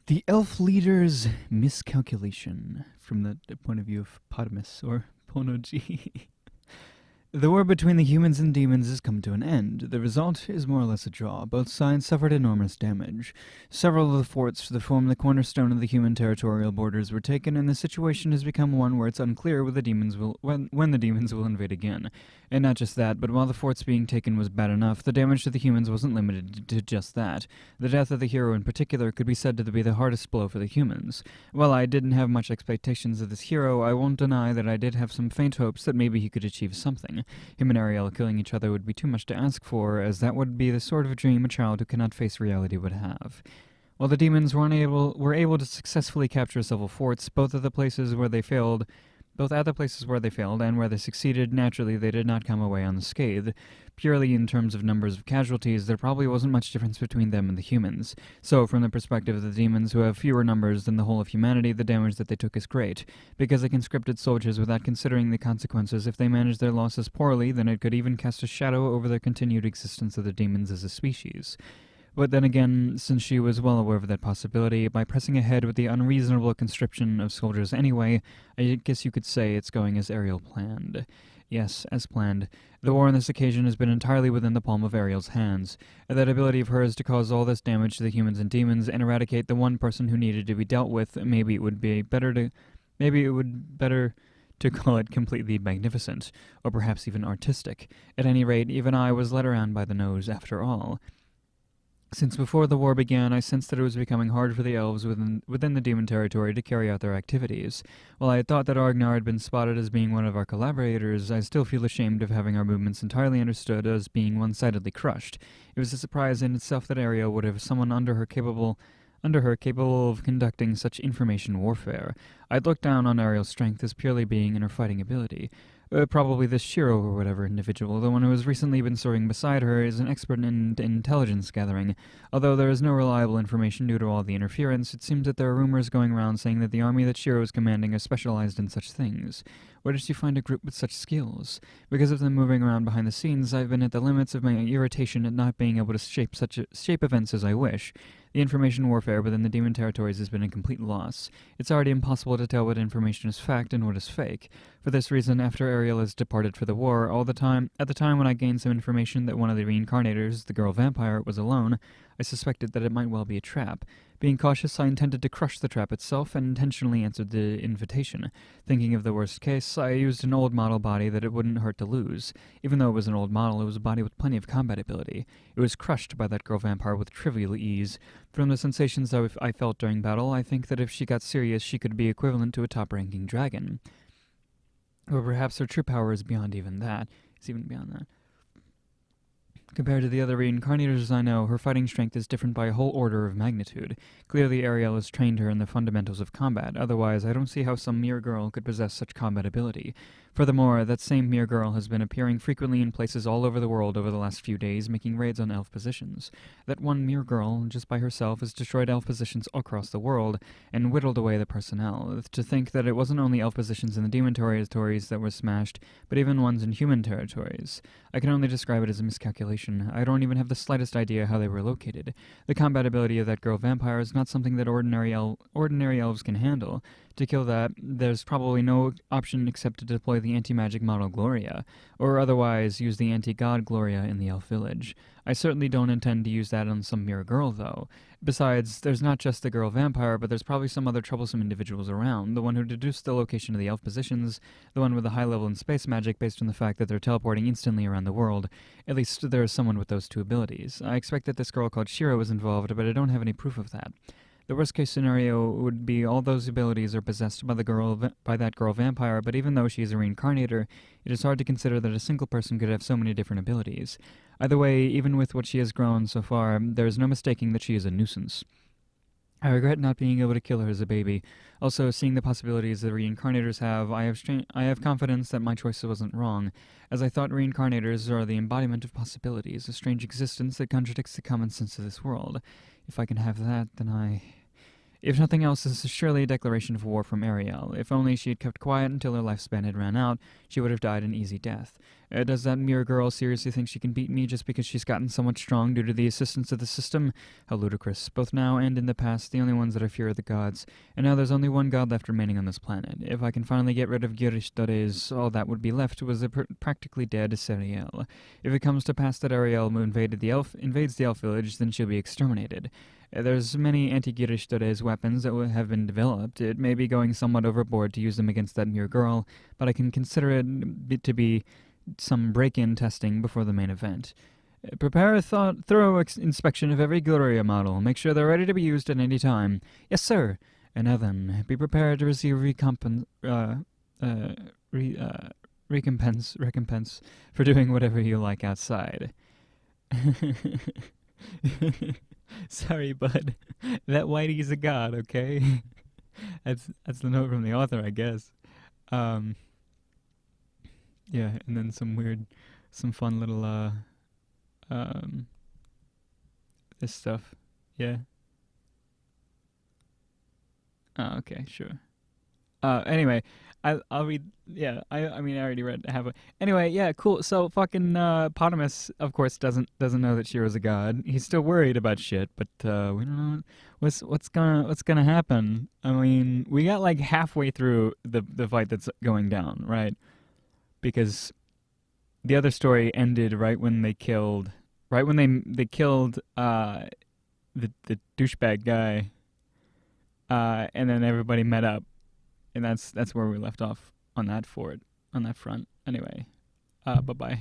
The elf leader's miscalculation from the point of view of Potamus or Ponoji. The war between the humans and demons has come to an end. The result is more or less a draw. Both sides suffered enormous damage. Several of the forts that form the cornerstone of the human territorial borders were taken, and the situation has become one where it's unclear when the demons will invade again. And not just that, but while the forts being taken was bad enough, the damage to the humans wasn't limited to just that. The death of the hero in particular could be said to be the hardest blow for the humans. While I didn't have much expectations of this hero, I won't deny that I did have some faint hopes that maybe he could achieve something. Him and Ariel killing each other would be too much to ask for, as that would be the sort of dream a child who cannot face reality would have. While the demons were able to successfully capture several forts, both at the places where they failed, and where they succeeded, naturally they did not come away unscathed. Purely in terms of numbers of casualties, there probably wasn't much difference between them and the humans. So, from the perspective of the demons, who have fewer numbers than the whole of humanity, the damage that they took is great. Because they conscripted soldiers without considering the consequences, if they managed their losses poorly, then it could even cast a shadow over the continued existence of the demons as a species. But then again, since she was well aware of that possibility, by pressing ahead with the unreasonable conscription of soldiers anyway, I guess you could say it's going as Ariel planned. Yes, as planned. The war on this occasion has been entirely within the palm of Ariel's hands. That ability of hers to cause all this damage to the humans and demons and eradicate the one person who needed to be dealt with, maybe it would better to call it completely magnificent, or perhaps even artistic. At any rate, even I was led around by the nose after all. Since before the war began, I sensed that it was becoming hard for the elves within the demon territory to carry out their activities. While I had thought that Argnar had been spotted as being one of our collaborators, I still feel ashamed of having our movements entirely understood as being one-sidedly crushed. It was a surprise in itself that Ariel would have someone under her capable of conducting such information warfare. I'd looked down on Ariel's strength as purely being in her fighting ability. Probably this Shiro or whatever individual, the one who has recently been serving beside her, is an expert in intelligence gathering. Although there is no reliable information due to all the interference, it seems that there are rumors going around saying that the army that Shiro is commanding is specialized in such things. Where did she find a group with such skills? Because of them moving around behind the scenes, I've been at the limits of my irritation at not being able to shape events as I wish. The information warfare within the demon territories has been a complete loss. It's already impossible to tell what information is fact and what is fake. For this reason, after Ariel has departed for the war, at the time when I gained some information that one of the reincarnators, the girl vampire, was alone, I suspected that it might well be a trap. Being cautious, I intended to crush the trap itself and intentionally answered the invitation. Thinking of the worst case, I used an old model body that it wouldn't hurt to lose. Even though it was an old model, it was a body with plenty of combat ability. It was crushed by that girl vampire with trivial ease. From the sensations I felt during battle, I think that if she got serious, she could be equivalent to a top-ranking dragon. Or perhaps her true power is beyond even that. It's even beyond that. Compared to the other reincarnators I know, her fighting strength is different by a whole order of magnitude. Clearly Ariel has trained her in the fundamentals of combat, otherwise I don't see how some mere girl could possess such combat ability. Furthermore, that same mere girl has been appearing frequently in places all over the world over the last few days, making raids on elf positions. That one mere girl, just by herself, has destroyed elf positions across the world, and whittled away the personnel. To think that it wasn't only elf positions in the demon territories that were smashed, but even ones in human territories. I can only describe it as a miscalculation. I don't even have the slightest idea how they were located. The combat ability of that girl vampire is not something that ordinary elves can handle. To kill that, there's probably no option except to deploy the anti-magic model Gloria, or otherwise use the anti-god Gloria in the elf village. I certainly don't intend to use that on some mere girl, though. Besides, there's not just the girl vampire, but there's probably some other troublesome individuals around. The one who deduced the location of the elf positions, the one with the high level in space magic based on the fact that they're teleporting instantly around the world. At least there is someone with those two abilities. I expect that this girl called Shiro is involved, but I don't have any proof of that. The worst-case scenario would be all those abilities are possessed by that girl vampire, but even though she is a reincarnator, it is hard to consider that a single person could have so many different abilities. Either way, even with what she has grown so far, there is no mistaking that she is a nuisance. I regret not being able to kill her as a baby. Also, seeing the possibilities that reincarnators have, I have confidence that my choice wasn't wrong, as I thought reincarnators are the embodiment of possibilities, a strange existence that contradicts the common sense of this world. If I can have that, then If nothing else, this is surely a declaration of war from Ariel. If only she had kept quiet until her lifespan had run out, she would have died an easy death. Does that mere girl seriously think she can beat me just because she's gotten somewhat strong due to the assistance of the system? How ludicrous. Both now and in the past, the only ones that I fear are the gods. And now there's only one god left remaining on this planet. If I can finally get rid of Girishdodes, all that would be left was a practically dead Seriel. If it comes to pass that Ariel invades the elf village, then she'll be exterminated. There's many anti-Girishdodes weapons that have been developed. It may be going somewhat overboard to use them against that mere girl, but I can consider it to be some break-in testing before the main event. Prepare a thorough inspection of every Gloria model. Make sure they're ready to be used at any time. Yes, sir. And now then, be prepared to receive recompense for doing whatever you like outside. Sorry, bud. That Whitey's a god, okay? that's the note from the author, I guess. Yeah, and then some fun little this stuff. Yeah. Oh, okay, sure. Anyway, I'll read. Yeah, I mean I already read half of. Anyway, yeah, cool. So fucking Potamus, of course, doesn't know that Shiro's a god. He's still worried about shit, but we don't know what's gonna happen. I mean, we got like halfway through the fight that's going down, right? Because the other story ended right when they killed the douchebag guy, and then everybody met up. And that's where we left off on that front. Anyway, bye-bye.